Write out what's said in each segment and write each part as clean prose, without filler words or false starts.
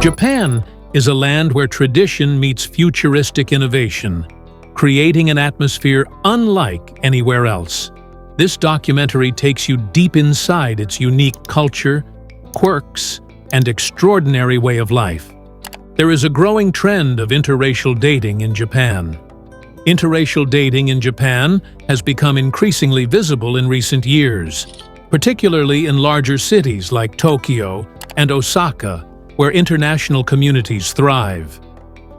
Japan is a land where tradition meets futuristic innovation, creating an atmosphere unlike anywhere else. This documentary takes you deep inside its unique culture, quirks, and extraordinary way of life. There is a growing trend of interracial dating in Japan. Interracial dating in Japan has become increasingly visible in recent years, particularly in larger cities like Tokyo and Osaka, where international communities thrive.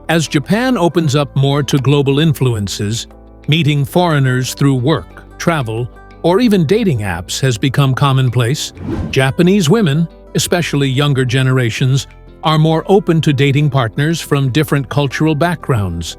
As Japan opens up more to global influences, meeting foreigners through work, travel, or even dating apps has become commonplace. Japanese women, especially younger generations, are more open to dating partners from different cultural backgrounds,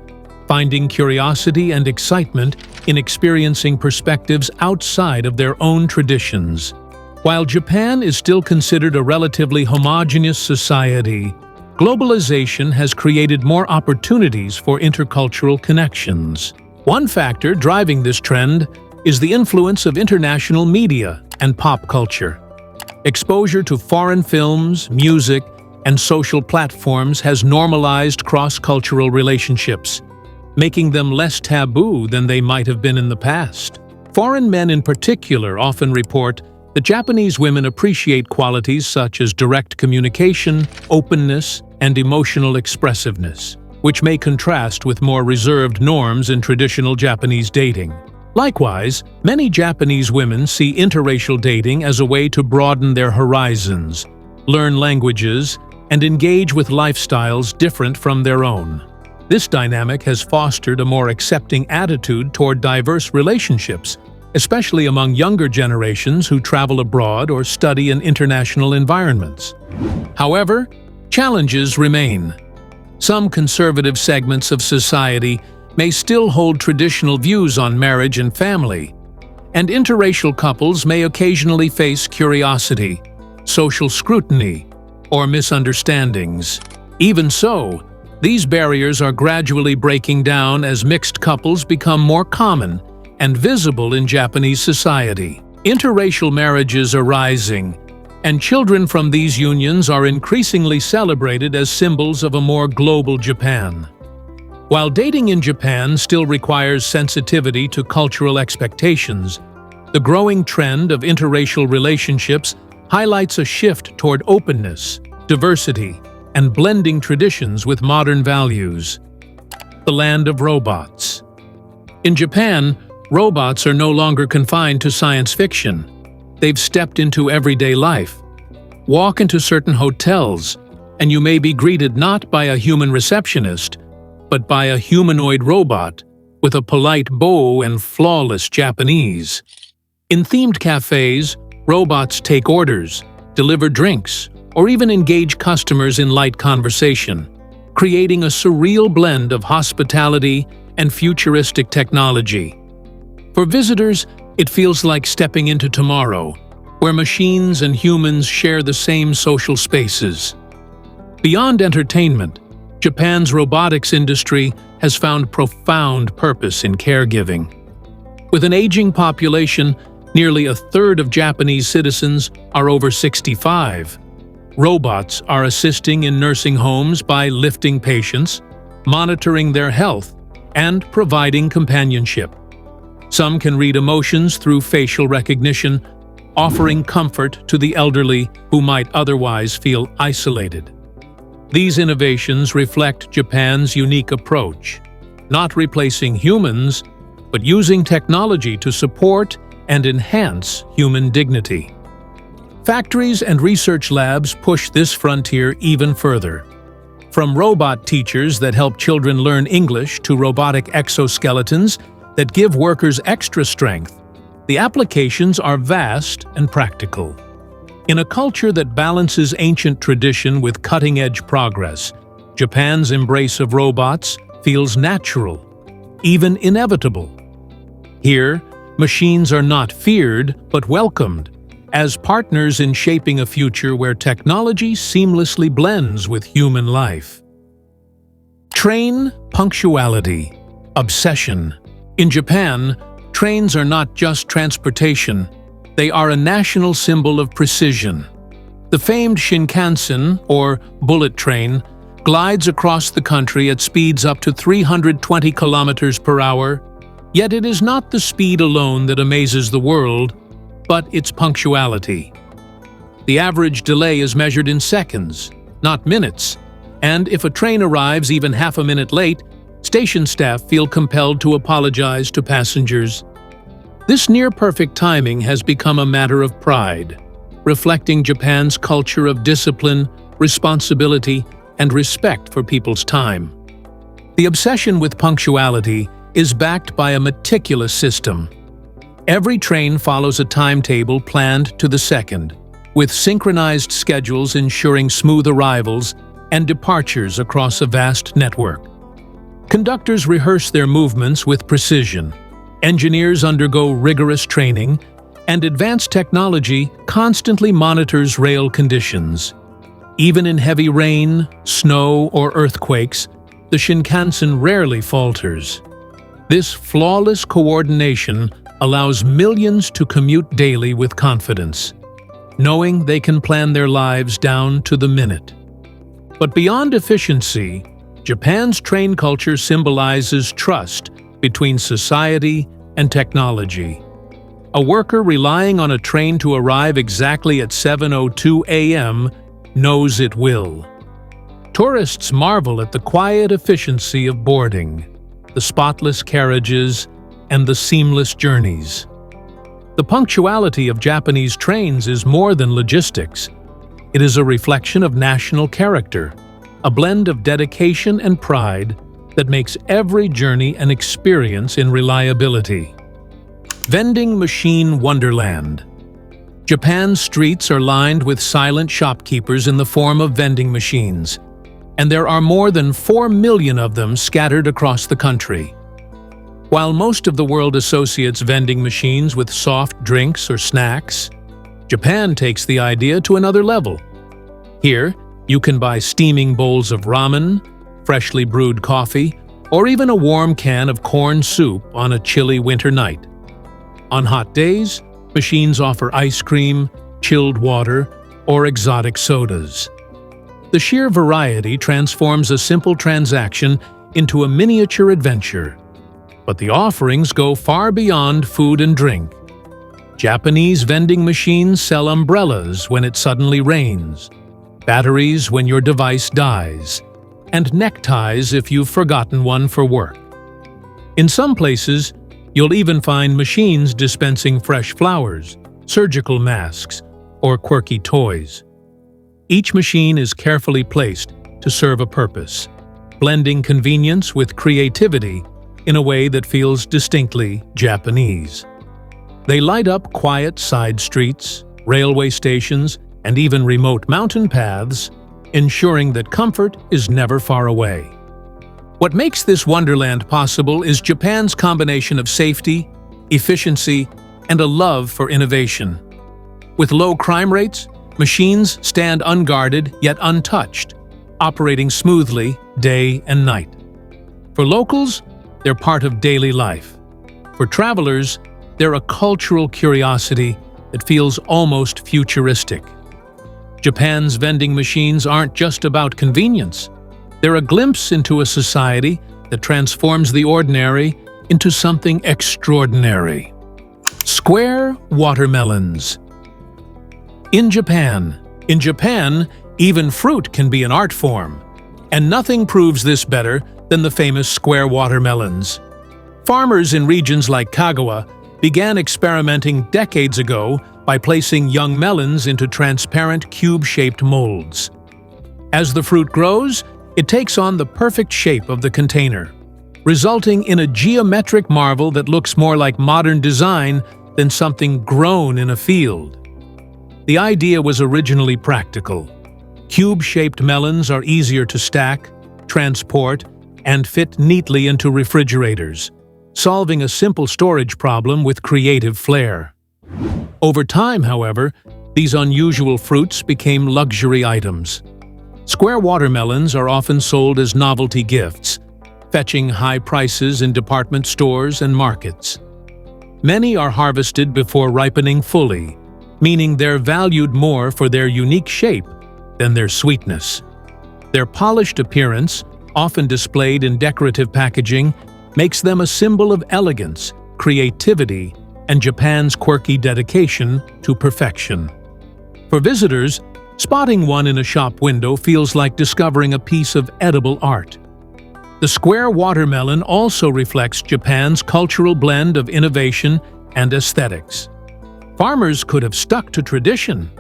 finding curiosity and excitement in experiencing perspectives outside of their own traditions. While Japan is still considered a relatively homogeneous society, globalization has created more opportunities for intercultural connections. One factor driving this trend is the influence of international media and pop culture. Exposure to foreign films, music, and social platforms has normalized cross-cultural relationships, making them less taboo than they might have been in the past. Foreign men in particular often report that Japanese women appreciate qualities such as direct communication, openness, and emotional expressiveness, which may contrast with more reserved norms in traditional Japanese dating. Likewise, many Japanese women see interracial dating as a way to broaden their horizons, learn languages, and engage with lifestyles different from their own. This dynamic has fostered a more accepting attitude toward diverse relationships, especially among younger generations who travel abroad or study in international environments. However, challenges remain. Some conservative segments of society may still hold traditional views on marriage and family, and interracial couples may occasionally face curiosity, social scrutiny, or misunderstandings. Even so, these barriers are gradually breaking down as mixed couples become more common and visible in Japanese society. Interracial marriages are rising, and children from these unions are increasingly celebrated as symbols of a more global Japan. While dating in Japan still requires sensitivity to cultural expectations, the growing trend of interracial relationships highlights a shift toward openness, diversity, and blending traditions with modern values. The land of robots. In Japan, robots are no longer confined to science fiction. They've stepped into everyday life. Walk into certain hotels, and you may be greeted not by a human receptionist, but by a humanoid robot with a polite bow and flawless Japanese. In themed cafes, robots take orders, deliver drinks, or even engage customers in light conversation, creating a surreal blend of hospitality and futuristic technology. For visitors, it feels like stepping into tomorrow, where machines and humans share the same social spaces. Beyond entertainment, Japan's robotics industry has found profound purpose in caregiving. With an aging population, nearly a third of Japanese citizens are over 65. Robots are assisting in nursing homes by lifting patients, monitoring their health, and providing companionship. Some can read emotions through facial recognition, offering comfort to the elderly who might otherwise feel isolated. These innovations reflect Japan's unique approach, not replacing humans, but using technology to support and enhance human dignity. Factories and research labs push this frontier even further. From robot teachers that help children learn English to robotic exoskeletons that give workers extra strength, the applications are vast and practical. In a culture that balances ancient tradition with cutting-edge progress, Japan's embrace of robots feels natural, even inevitable. Here, machines are not feared but welcomed, as partners in shaping a future where technology seamlessly blends with human life. Train punctuality, obsession. In Japan, trains are not just transportation, they are a national symbol of precision. The famed Shinkansen, or bullet train, glides across the country at speeds up to 320 kilometers per hour, yet it is not the speed alone that amazes the world, but its punctuality. The average delay is measured in seconds, not minutes, and if a train arrives even half a minute late, station staff feel compelled to apologize to passengers. This near-perfect timing has become a matter of pride, reflecting Japan's culture of discipline, responsibility, and respect for people's time. The obsession with punctuality is backed by a meticulous system. Every train follows a timetable planned to the second, with synchronized schedules ensuring smooth arrivals and departures across a vast network. Conductors rehearse their movements with precision, engineers undergo rigorous training, and advanced technology constantly monitors rail conditions. Even in heavy rain, snow, or earthquakes, the Shinkansen rarely falters. This flawless coordination allows millions to commute daily with confidence, knowing they can plan their lives down to the minute. But beyond efficiency, Japan's train culture symbolizes trust between society and technology. A worker relying on a train to arrive exactly at 7:02 a.m. knows it will. Tourists marvel at the quiet efficiency of boarding, the spotless carriages, and the seamless journeys. The punctuality of Japanese trains is more than logistics. It is a reflection of national character, a blend of dedication and pride that makes every journey an experience in reliability. Vending Machine Wonderland. Japan's streets are lined with silent shopkeepers in the form of vending machines, and there are more than 4 million of them scattered across the country. While most of the world associates vending machines with soft drinks or snacks, Japan takes the idea to another level. Here, you can buy steaming bowls of ramen, freshly brewed coffee, or even a warm can of corn soup on a chilly winter night. On hot days, machines offer ice cream, chilled water, or exotic sodas. The sheer variety transforms a simple transaction into a miniature adventure. But the offerings go far beyond food and drink. Japanese vending machines sell umbrellas when it suddenly rains, batteries when your device dies, and neckties if you've forgotten one for work. In some places, you'll even find machines dispensing fresh flowers, surgical masks, or quirky toys. Each machine is carefully placed to serve a purpose, blending convenience with creativity in a way that feels distinctly Japanese. They light up quiet side streets, railway stations, and even remote mountain paths, ensuring that comfort is never far away. What makes this wonderland possible is Japan's combination of safety, efficiency, and a love for innovation. With low crime rates, machines stand unguarded yet untouched, operating smoothly day and night. For locals, they're part of daily life. For travelers, they're a cultural curiosity that feels almost futuristic. Japan's vending machines aren't just about convenience. They're a glimpse into a society that transforms the ordinary into something extraordinary. Square watermelons. In Japan, even fruit can be an art form, and nothing proves this better than the famous square watermelons. Farmers in regions like Kagawa began experimenting decades ago by placing young melons into transparent cube-shaped molds. As the fruit grows, it takes on the perfect shape of the container, resulting in a geometric marvel that looks more like modern design than something grown in a field. The idea was originally practical. Cube-shaped melons are easier to stack, transport, and fit neatly into refrigerators, solving a simple storage problem with creative flair. Over time, however, these unusual fruits became luxury items. Square watermelons are often sold as novelty gifts, fetching high prices in department stores and markets. Many are harvested before ripening fully, meaning they're valued more for their unique shape than their sweetness. Their polished appearance, often displayed in decorative packaging, makes them a symbol of elegance, creativity, and Japan's quirky dedication to perfection. For visitors, spotting one in a shop window feels like discovering a piece of edible art. The square watermelon also reflects Japan's cultural blend of innovation and aesthetics. Farmers could have stuck to tradition,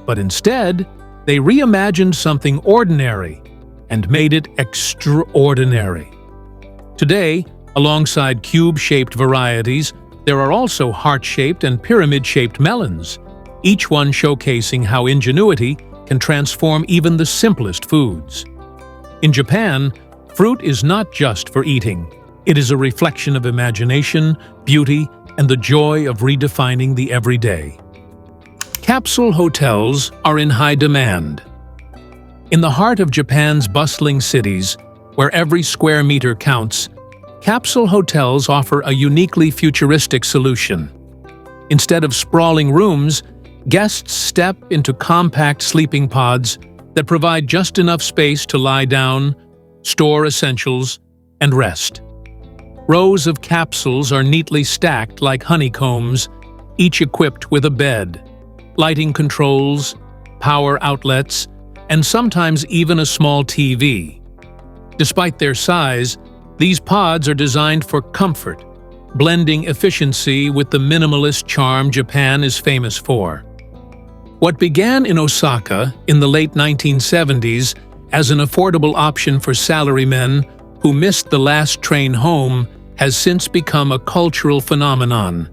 but instead, they reimagined something ordinary and made it extraordinary. Today, alongside cube-shaped varieties, there are also heart-shaped and pyramid-shaped melons, each one showcasing how ingenuity can transform even the simplest foods. In Japan, fruit is not just for eating. It is a reflection of imagination, beauty, and the joy of redefining the everyday. Capsule hotels are in high demand. In the heart of Japan's bustling cities, where every square meter counts, capsule hotels offer a uniquely futuristic solution. Instead of sprawling rooms, guests step into compact sleeping pods that provide just enough space to lie down, store essentials, and rest. Rows of capsules are neatly stacked like honeycombs, each equipped with a bed, lighting controls, power outlets, and sometimes even a small TV. Despite their size, these pods are designed for comfort, blending efficiency with the minimalist charm Japan is famous for. What began in Osaka in the late 1970s as an affordable option for salarymen who missed the last train home has since become a cultural phenomenon.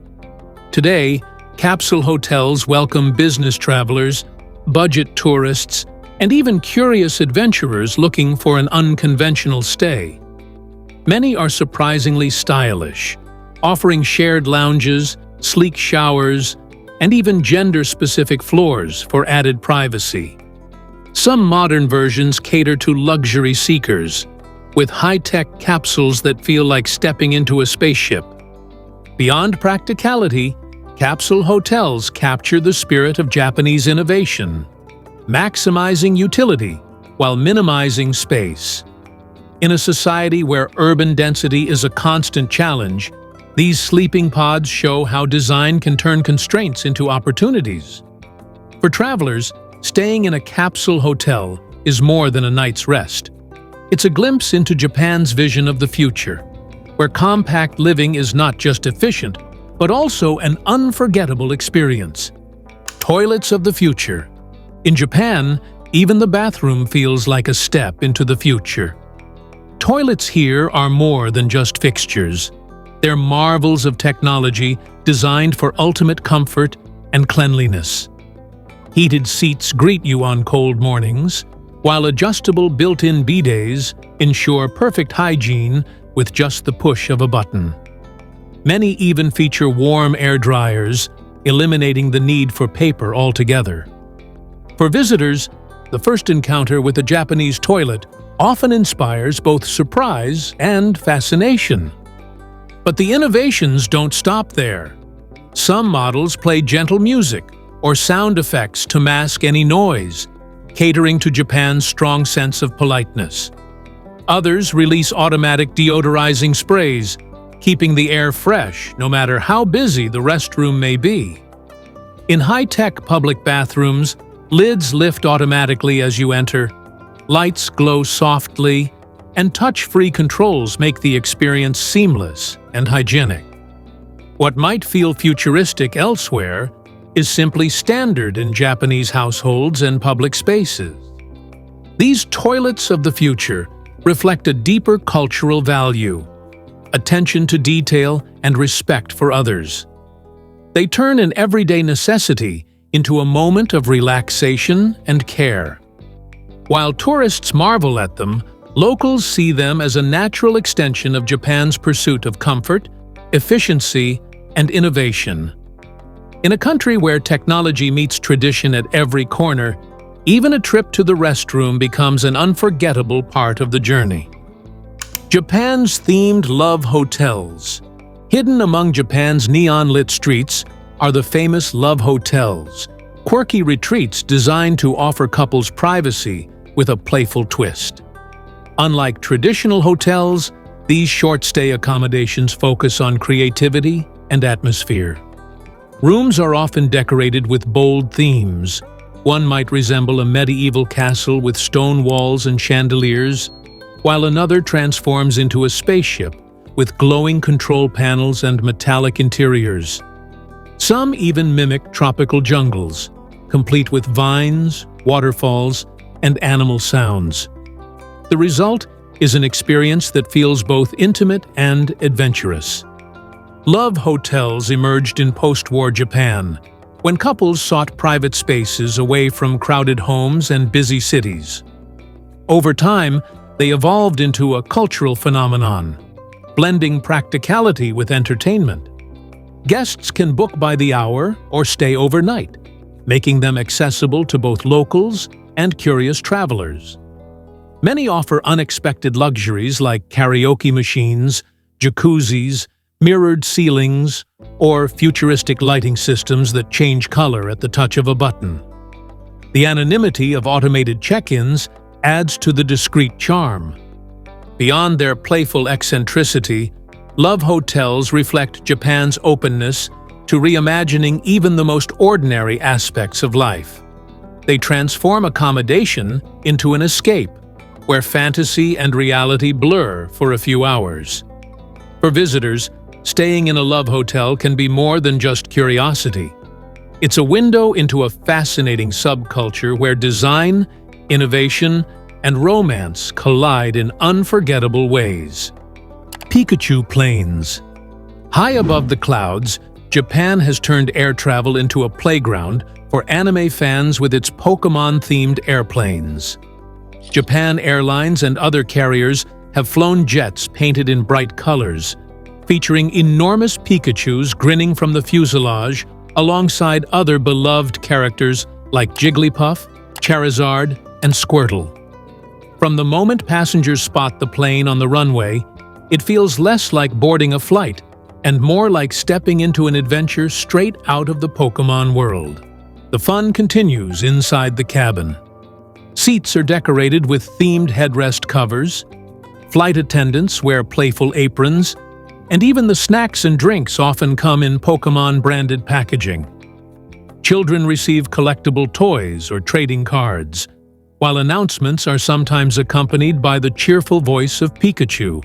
Today, capsule hotels welcome business travelers, budget tourists, and even curious adventurers looking for an unconventional stay. Many are surprisingly stylish, offering shared lounges, sleek showers, and even gender-specific floors for added privacy. Some modern versions cater to luxury seekers, with high-tech capsules that feel like stepping into a spaceship. Beyond practicality, capsule hotels capture the spirit of Japanese innovation, maximizing utility while minimizing space. In a society where urban density is a constant challenge, these sleeping pods show how design can turn constraints into opportunities. For travelers, staying in a capsule hotel is more than a night's rest. It's a glimpse into Japan's vision of the future, where compact living is not just efficient, but also an unforgettable experience. Toilets of the future. In Japan, even the bathroom feels like a step into the future. Toilets here are more than just fixtures. They're marvels of technology designed for ultimate comfort and cleanliness. Heated seats greet you on cold mornings, while adjustable built-in bidets ensure perfect hygiene with just the push of a button. Many even feature warm air dryers, eliminating the need for paper altogether. For visitors, the first encounter with a Japanese toilet often inspires both surprise and fascination. But the innovations don't stop there. Some models play gentle music or sound effects to mask any noise, catering to Japan's strong sense of politeness. Others release automatic deodorizing sprays, keeping the air fresh no matter how busy the restroom may be. In high-tech public bathrooms, lids lift automatically as you enter, lights glow softly, and touch-free controls make the experience seamless and hygienic. What might feel futuristic elsewhere is simply standard in Japanese households and public spaces. These toilets of the future reflect a deeper cultural value, attention to detail and respect for others. They turn an everyday necessity into a moment of relaxation and care. While tourists marvel at them, locals see them as a natural extension of Japan's pursuit of comfort, efficiency, and innovation. In a country where technology meets tradition at every corner, even a trip to the restroom becomes an unforgettable part of the journey. Japan's themed love hotels. Hidden among Japan's neon-lit streets are the famous love hotels, quirky retreats designed to offer couples privacy with a playful twist. Unlike traditional hotels, these short-stay accommodations focus on creativity and atmosphere. Rooms are often decorated with bold themes. One might resemble a medieval castle with stone walls and chandeliers, while another transforms into a spaceship with glowing control panels and metallic interiors. Some even mimic tropical jungles, complete with vines, waterfalls, and animal sounds. The result is an experience that feels both intimate and adventurous. Love hotels emerged in post-war Japan, when couples sought private spaces away from crowded homes and busy cities. Over time, they evolved into a cultural phenomenon, blending practicality with entertainment. Guests can book by the hour or stay overnight, making them accessible to both locals and curious travelers. Many offer unexpected luxuries like karaoke machines, jacuzzis, mirrored ceilings, or futuristic lighting systems that change color at the touch of a button. The anonymity of automated check-ins adds to the discreet charm. Beyond their playful eccentricity, love hotels reflect Japan's openness to reimagining even the most ordinary aspects of life. They transform accommodation into an escape, where fantasy and reality blur for a few hours. For visitors, staying in a love hotel can be more than just curiosity. It's a window into a fascinating subculture where design, innovation, and romance collide in unforgettable ways. Pikachu Planes. High above the clouds, Japan has turned air travel into a playground for anime fans with its Pokémon-themed airplanes. Japan Airlines and other carriers have flown jets painted in bright colors, featuring enormous Pikachus grinning from the fuselage alongside other beloved characters like Jigglypuff, Charizard, and Squirtle. From the moment passengers spot the plane on the runway, it feels less like boarding a flight and more like stepping into an adventure straight out of the Pokémon world. The fun continues inside the cabin. Seats are decorated with themed headrest covers, flight attendants wear playful aprons, and even the snacks and drinks often come in Pokémon-branded packaging. Children receive collectible toys or trading cards, while announcements are sometimes accompanied by the cheerful voice of Pikachu.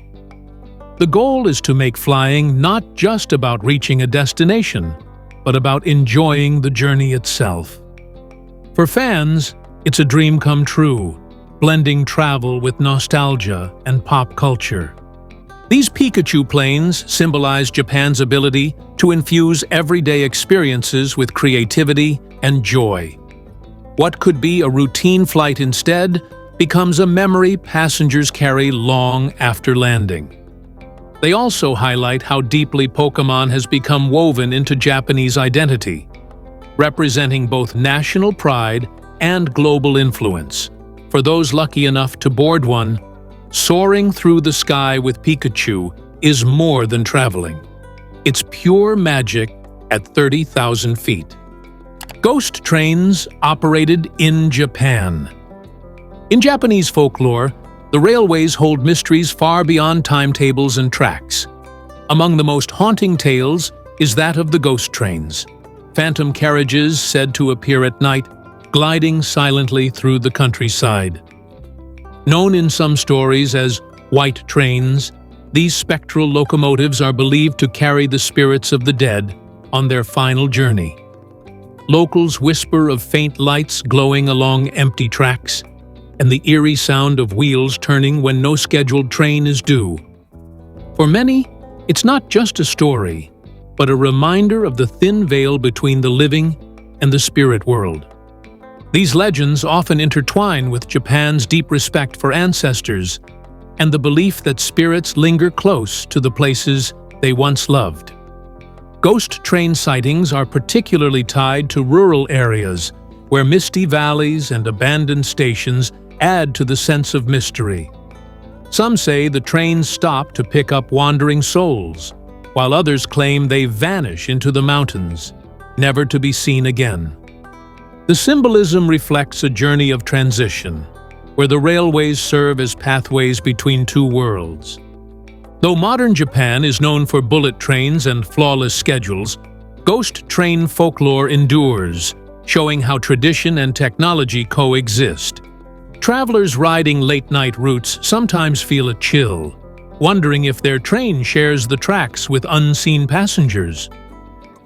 The goal is to make flying not just about reaching a destination, but about enjoying the journey itself. For fans, it's a dream come true, blending travel with nostalgia and pop culture. These Pikachu planes symbolize Japan's ability to infuse everyday experiences with creativity and joy. What could be a routine flight instead becomes a memory passengers carry long after landing. They also highlight how deeply Pokémon has become woven into Japanese identity, representing both national pride and global influence. For those lucky enough to board one, soaring through the sky with Pikachu is more than traveling. It's pure magic at 30,000 feet. Ghost trains operated in Japan. In Japanese folklore, the railways hold mysteries far beyond timetables and tracks. Among the most haunting tales is that of the ghost trains, phantom carriages said to appear at night, gliding silently through the countryside. Known in some stories as white trains, these spectral locomotives are believed to carry the spirits of the dead on their final journey. Locals whisper of faint lights glowing along empty tracks, and the eerie sound of wheels turning when no scheduled train is due. For many, it's not just a story, but a reminder of the thin veil between the living and the spirit world. These legends often intertwine with Japan's deep respect for ancestors and the belief that spirits linger close to the places they once loved. Ghost train sightings are particularly tied to rural areas where misty valleys and abandoned stations add to the sense of mystery. Some say the trains stop to pick up wandering souls, while others claim they vanish into the mountains, never to be seen again. The symbolism reflects a journey of transition, where the railways serve as pathways between two worlds. Though modern Japan is known for bullet trains and flawless schedules, ghost train folklore endures, showing how tradition and technology coexist. Travelers riding late-night routes sometimes feel a chill, wondering if their train shares the tracks with unseen passengers.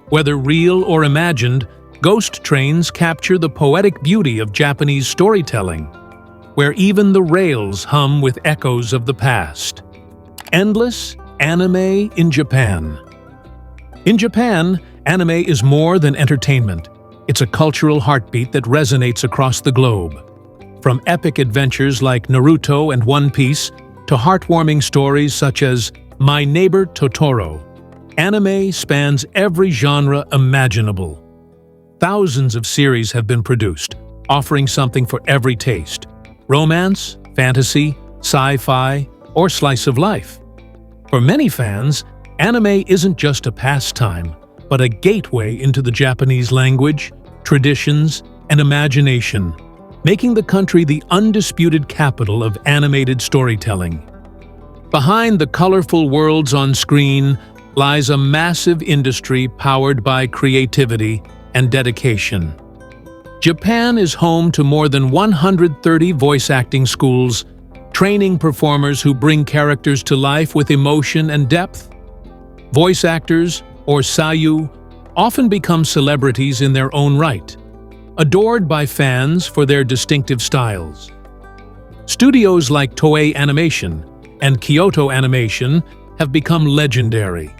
Whether real or imagined, ghost trains capture the poetic beauty of Japanese storytelling, where even the rails hum with echoes of the past. Endless anime in Japan. In Japan, anime is more than entertainment. It's a cultural heartbeat that resonates across the globe. From epic adventures like Naruto and One Piece to heartwarming stories such as My Neighbor Totoro, anime spans every genre imaginable. Thousands of series have been produced, offering something for every taste: romance, fantasy, sci-fi, or slice of life. For many fans, anime isn't just a pastime, but a gateway into the Japanese language, traditions, and imagination, making the country the undisputed capital of animated storytelling. Behind the colorful worlds on screen lies a massive industry powered by creativity and dedication. Japan is home to more than 130 voice acting schools, training performers who bring characters to life with emotion and depth. Voice actors, or sayu, often become celebrities in their own right, adored by fans for their distinctive styles. Studios like Toei Animation and Kyoto Animation have become legendary,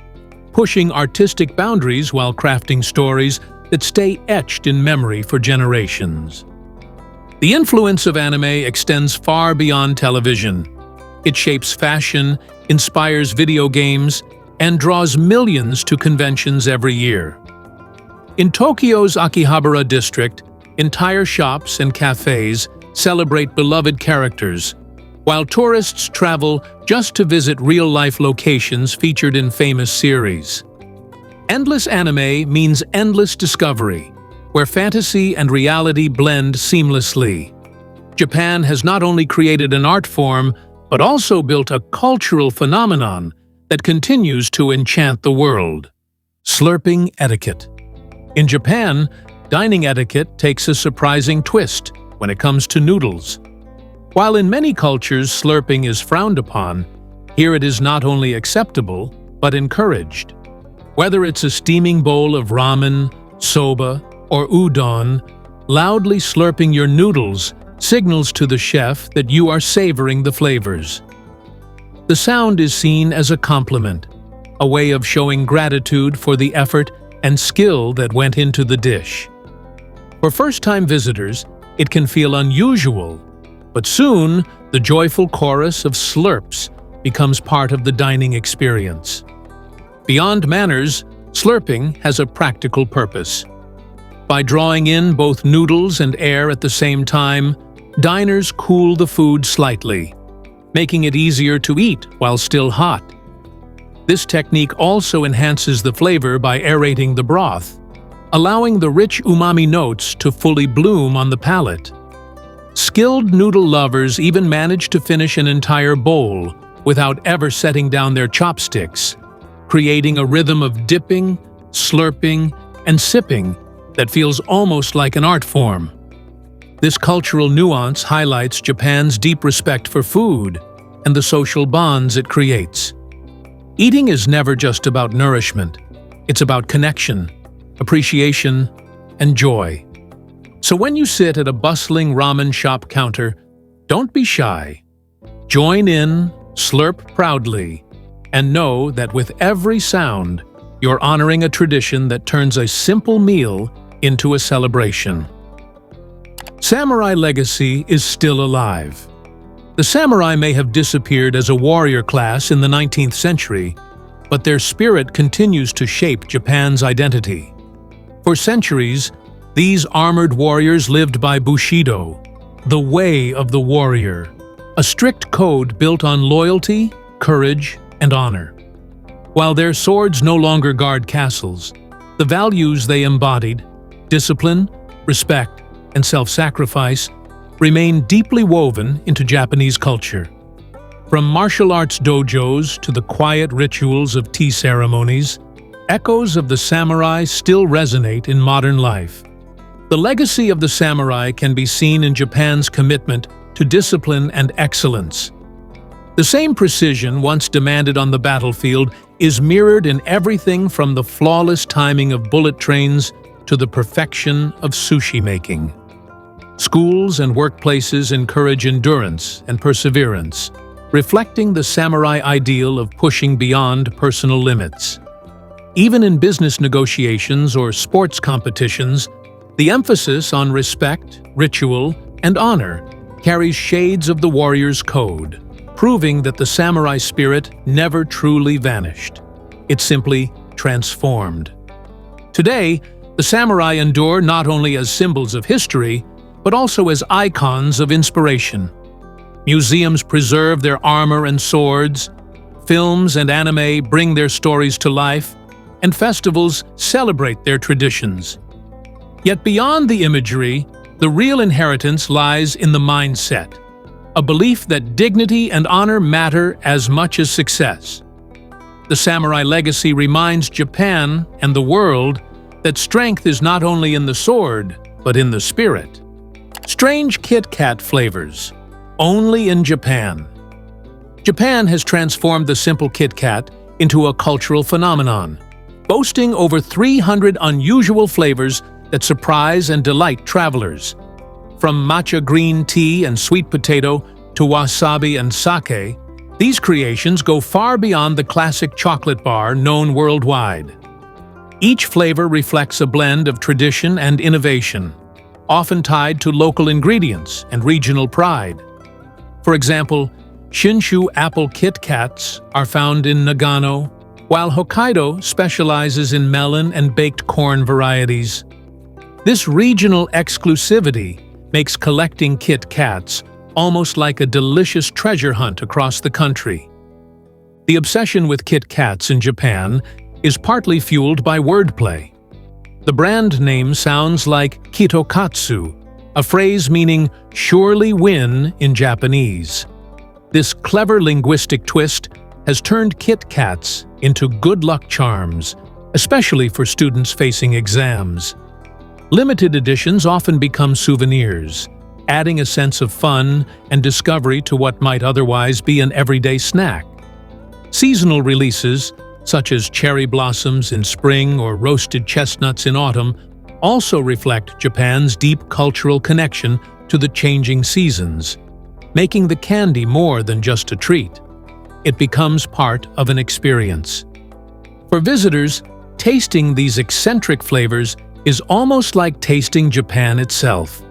pushing artistic boundaries while crafting stories that stay etched in memory for generations. The influence of anime extends far beyond television. It shapes fashion, inspires video games, and draws millions to conventions every year. In Tokyo's Akihabara district, entire shops and cafes celebrate beloved characters, while tourists travel just to visit real-life locations featured in famous series. Endless anime means endless discovery, where fantasy and reality blend seamlessly. Japan has not only created an art form, but also built a cultural phenomenon that continues to enchant the world. Slurping etiquette. In Japan, dining etiquette takes a surprising twist when it comes to noodles. While in many cultures slurping is frowned upon, here it is not only acceptable, but encouraged. Whether it's a steaming bowl of ramen, soba, or udon, loudly slurping your noodles signals to the chef that you are savoring the flavors. The sound is seen as a compliment, a way of showing gratitude for the effort and skill that went into the dish. For first-time visitors, it can feel unusual, but soon the joyful chorus of slurps becomes part of the dining experience. Beyond manners, slurping has a practical purpose. By drawing in both noodles and air at the same time, diners cool the food slightly, making it easier to eat while still hot. This technique also enhances the flavor by aerating the broth, allowing the rich umami notes to fully bloom on the palate. Skilled noodle lovers even manage to finish an entire bowl without ever setting down their chopsticks, creating a rhythm of dipping, slurping, and sipping that feels almost like an art form. This cultural nuance highlights Japan's deep respect for food and the social bonds it creates. Eating is never just about nourishment. It's about connection, appreciation, and joy. So when you sit at a bustling ramen shop counter, don't be shy. Join in, slurp proudly, and know that with every sound, you're honoring a tradition that turns a simple meal into a celebration. Samurai legacy is still alive. The samurai may have disappeared as a warrior class in the 19th century, but their spirit continues to shape Japan's identity. For centuries, these armored warriors lived by Bushido, the way of the warrior, a strict code built on loyalty, courage, and honor. While their swords no longer guard castles, the values they embodied, discipline, respect, and self-sacrifice remain deeply woven into Japanese culture. From martial arts dojos to the quiet rituals of tea ceremonies, echoes of the samurai still resonate in modern life. The legacy of the samurai can be seen in Japan's commitment to discipline and excellence. The same precision once demanded on the battlefield is mirrored in everything from the flawless timing of bullet trains to the perfection of sushi making. Schools and workplaces encourage endurance and perseverance, reflecting the samurai ideal of pushing beyond personal limits. Even in business negotiations or sports competitions, the emphasis on respect, ritual, and honor carries shades of the warrior's code, proving that the samurai spirit never truly vanished. It simply transformed. Today, the samurai endure not only as symbols of history, but also as icons of inspiration. Museums preserve their armor and swords, films and anime bring their stories to life, and festivals celebrate their traditions. Yet beyond the imagery, the real inheritance lies in the mindset, a belief that dignity and honor matter as much as success. The samurai legacy reminds Japan and the world that strength is not only in the sword, but in the spirit. Strange Kit Kat flavors, only in Japan. Japan has transformed the simple Kit Kat into a cultural phenomenon, boasting over 300 unusual flavors that surprise and delight travelers. From matcha green tea and sweet potato to wasabi and sake, these creations go far beyond the classic chocolate bar known worldwide. Each flavor reflects a blend of tradition and innovation, often tied to local ingredients and regional pride. For example, Shinshu apple Kit Kats are found in Nagano, while Hokkaido specializes in melon and baked corn varieties. This regional exclusivity makes collecting Kit Kats almost like a delicious treasure hunt across the country. The obsession with Kit Kats in Japan is partly fueled by wordplay. The brand name sounds like kitokatsu, a phrase meaning surely win in Japanese. This clever linguistic twist has turned Kit Kats into good luck charms, especially for students facing exams. Limited editions often become souvenirs, adding a sense of fun and discovery to what might otherwise be an everyday snack. Seasonal releases, such as cherry blossoms in spring or roasted chestnuts in autumn, also reflect Japan's deep cultural connection to the changing seasons, making the candy more than just a treat. It becomes part of an experience. For visitors, tasting these eccentric flavors is almost like tasting Japan itself.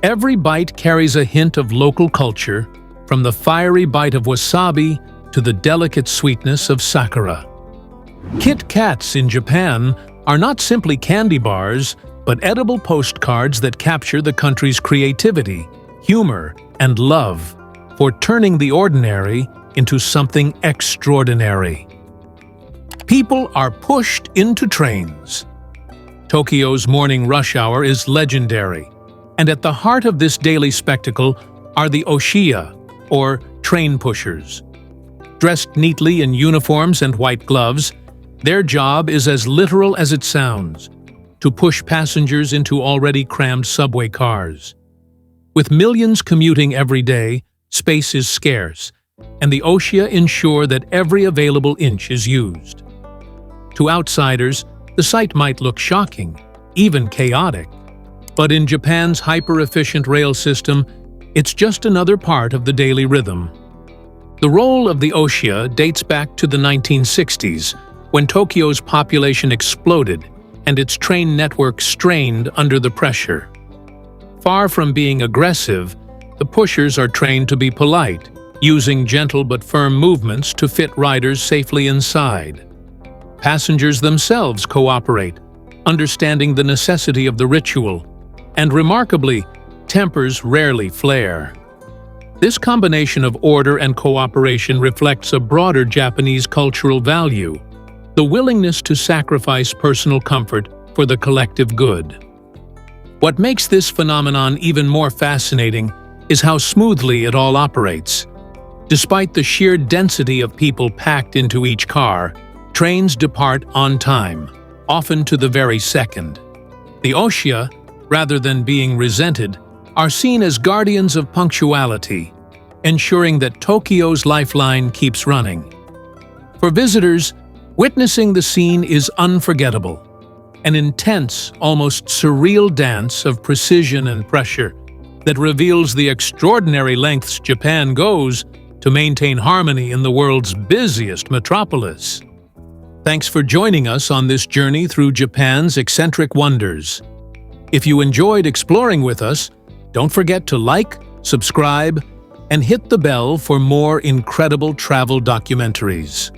Every bite carries a hint of local culture, from the fiery bite of wasabi to the delicate sweetness of sakura. Kit Kats in Japan are not simply candy bars, but edible postcards that capture the country's creativity, humor, and love for turning the ordinary into something extraordinary. People are pushed into trains. Tokyo's morning rush hour is legendary, and at the heart of this daily spectacle are the oshiya, or train pushers. Dressed neatly in uniforms and white gloves, their job is as literal as it sounds, to push passengers into already crammed subway cars. With millions commuting every day, space is scarce, and the oshiya ensure that every available inch is used. To outsiders, the sight might look shocking, even chaotic. But in Japan's hyper-efficient rail system, it's just another part of the daily rhythm. The role of the oshiya dates back to the 1960s, when Tokyo's population exploded and its train network strained under the pressure. Far from being aggressive, the pushers are trained to be polite, using gentle but firm movements to fit riders safely inside. Passengers themselves cooperate, understanding the necessity of the ritual, and remarkably, tempers rarely flare. This combination of order and cooperation reflects a broader Japanese cultural value, the willingness to sacrifice personal comfort for the collective good. What makes this phenomenon even more fascinating is how smoothly it all operates. Despite the sheer density of people packed into each car, trains depart on time, often to the very second. The Osha, rather than being resented, are seen as guardians of punctuality, ensuring that Tokyo's lifeline keeps running. For visitors, witnessing the scene is unforgettable, an intense, almost surreal dance of precision and pressure that reveals the extraordinary lengths Japan goes to maintain harmony in the world's busiest metropolis. Thanks for joining us on this journey through Japan's eccentric wonders. If you enjoyed exploring with us, don't forget to like, subscribe, and hit the bell for more incredible travel documentaries.